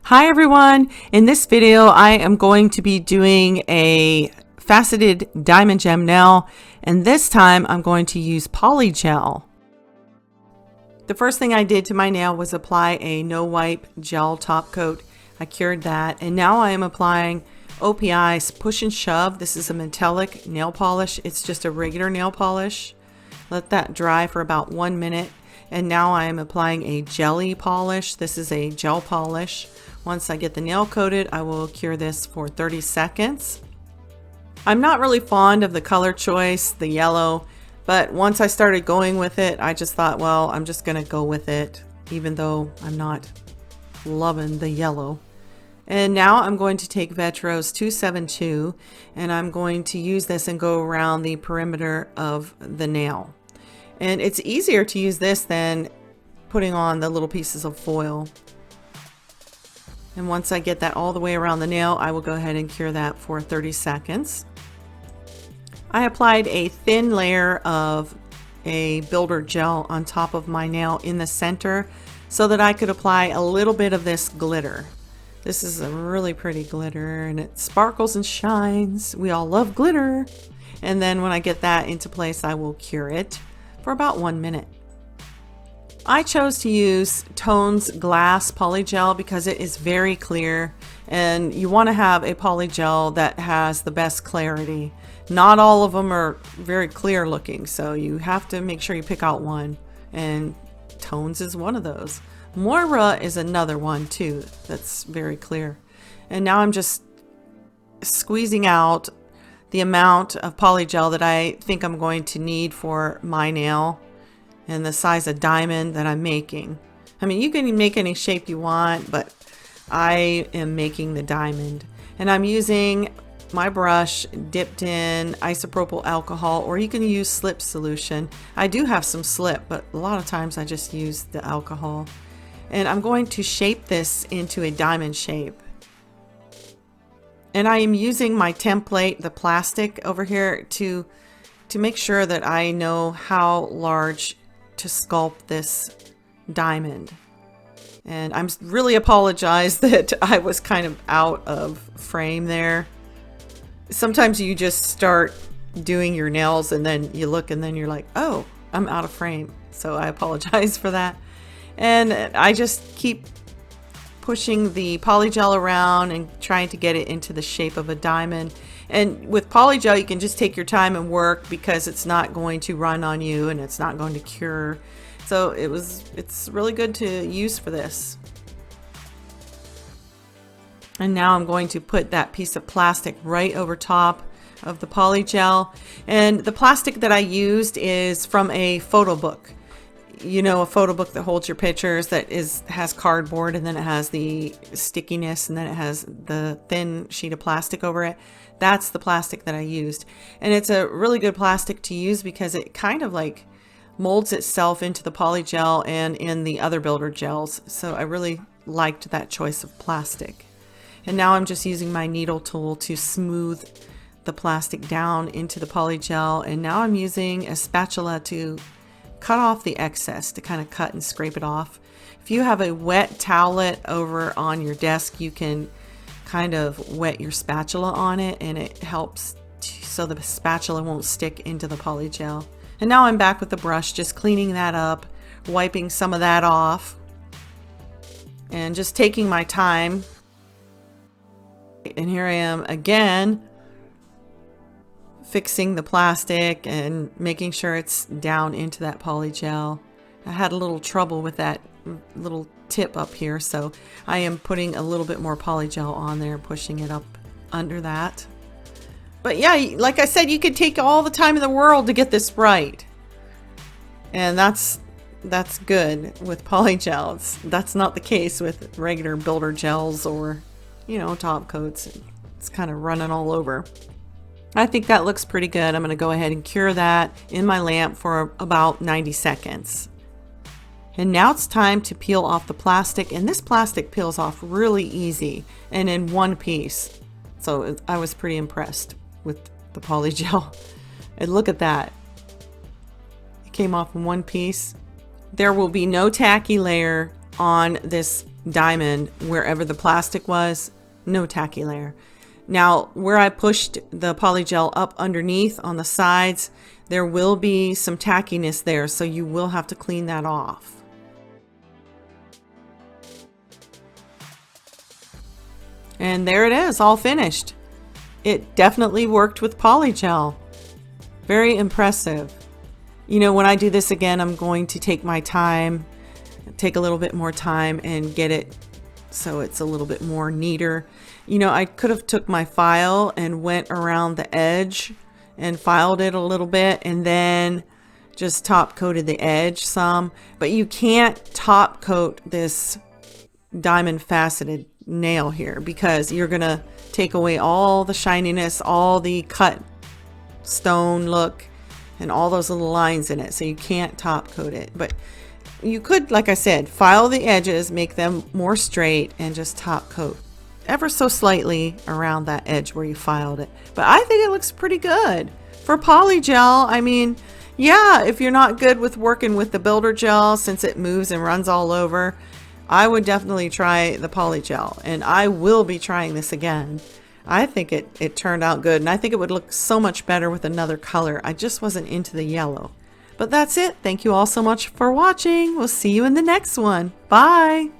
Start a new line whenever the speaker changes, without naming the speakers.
Hi everyone! In this video I am going to be doing a faceted diamond gem nail, and this time I'm going to use POLYGEL. The first thing I did to my nail was apply a no wipe gel top coat. I cured that, and now I am applying OPI's Push and Shove. This is a metallic nail polish. It's just a regular nail polish. Let that dry for about 1 minute, and now I am applying a jelly polish. This is a gel polish. Once I get the nail coated, I will cure this for 30 seconds. I'm not really fond of the color choice, the yellow, but once I started going with it, I just thought, well, I'm just gonna go with it, even though I'm not loving the yellow. And now I'm going to take Vetro's 272, and I'm going to use this and go around the perimeter of the nail. And it's easier to use this than putting on the little pieces of foil. And once I get that all the way around the nail, I will go ahead and cure that for 30 seconds. I applied a thin layer of a builder gel on top of my nail in the center so that I could apply a little bit of this glitter. This is a really pretty glitter and it sparkles and shines. We all love glitter. And then when I get that into place, I will cure it for about 1 minute. I chose to use Tone's Glass Polygel because it is very clear, and you want to have a polygel that has the best clarity. Not all of them are very clear looking, so you have to make sure you pick out one, and Tone's is one of those. Moira is another one too that's very clear. And now I'm just squeezing out the amount of polygel that I think I'm going to need for my nail and the size of diamond that I'm making. I mean, you can make any shape you want, but I am making the diamond. And I'm using my brush dipped in isopropyl alcohol, or you can use slip solution. I do have some slip, but a lot of times I just use the alcohol. And I'm going to shape this into a diamond shape. And I am using my template, the plastic over here, to make sure that I know how large to sculpt this diamond. And I'm really apologize that I was kind of out of frame there. Sometimes you just start doing your nails and then you look and then you're like, oh, I'm out of frame. So I apologize for that. And I just keep pushing the polygel around and trying to get it into the shape of a diamond. And with polygel, you can just take your time and work because it's not going to run on you and it's not going to cure. So it's really good to use for this. And now I'm going to put that piece of plastic right over top of the polygel. And the plastic that I used is from a photo book. You know, a photo book that holds your pictures, that has cardboard, and then it has the stickiness, and then it has the thin sheet of plastic over it. That's the plastic that I used. And it's a really good plastic to use because it kind of like molds itself into the polygel and in the other builder gels. So I really liked that choice of plastic. And now I'm just using my needle tool to smooth the plastic down into the polygel. And now I'm using a spatula to cut off the excess, to kind of cut and scrape it off. If you have a wet towelette over on your desk, you can kind of wet your spatula on it, and it helps so the spatula won't stick into the polygel. And now I'm back with the brush, just cleaning that up, wiping some of that off, and just taking my time. And here I am again, fixing the plastic and making sure it's down into that polygel. I had a little trouble with that little tip up here, so I am putting a little bit more polygel on there, pushing it up under that. But yeah, like I said, you could take all the time in the world to get this right, and that's good with polygel. That's not the case with regular builder gels or, you know, top coats. It's kind of running all over. I think that looks pretty good. I'm going to go ahead and cure that in my lamp for about 90 seconds. And now it's time to peel off the plastic, and this plastic peels off really easy and in one piece. So I was pretty impressed with the polygel. And look at that. It came off in one piece. There will be no tacky layer on this diamond wherever the plastic was, no tacky layer. Now, where I pushed the polygel up underneath on the sides, there will be some tackiness there, so you will have to clean that off. And there it is, all finished. It definitely worked with polygel. Very impressive. You know, when I do this again, I'm going to take my time, take a little bit more time and get it so it's a little bit more neater. You know, I could have took my file and went around the edge and filed it a little bit and then just top coated the edge some, but you can't top coat this diamond faceted nail here because you're gonna take away all the shininess, all the cut stone look, and all those little lines in it, so you can't top coat it. But you could, like I said, file the edges, make them more straight, and just top coat ever so slightly around that edge where you filed it. But I think it looks pretty good for polygel. I mean, yeah, if you're not good with working with the builder gel since it moves and runs all over, I would definitely try the polygel, and I will be trying this again. I think it turned out good, and I think it would look so much better with another color. I just wasn't into the yellow. But that's it. Thank you all so much for watching. We'll see you in the next one. Bye.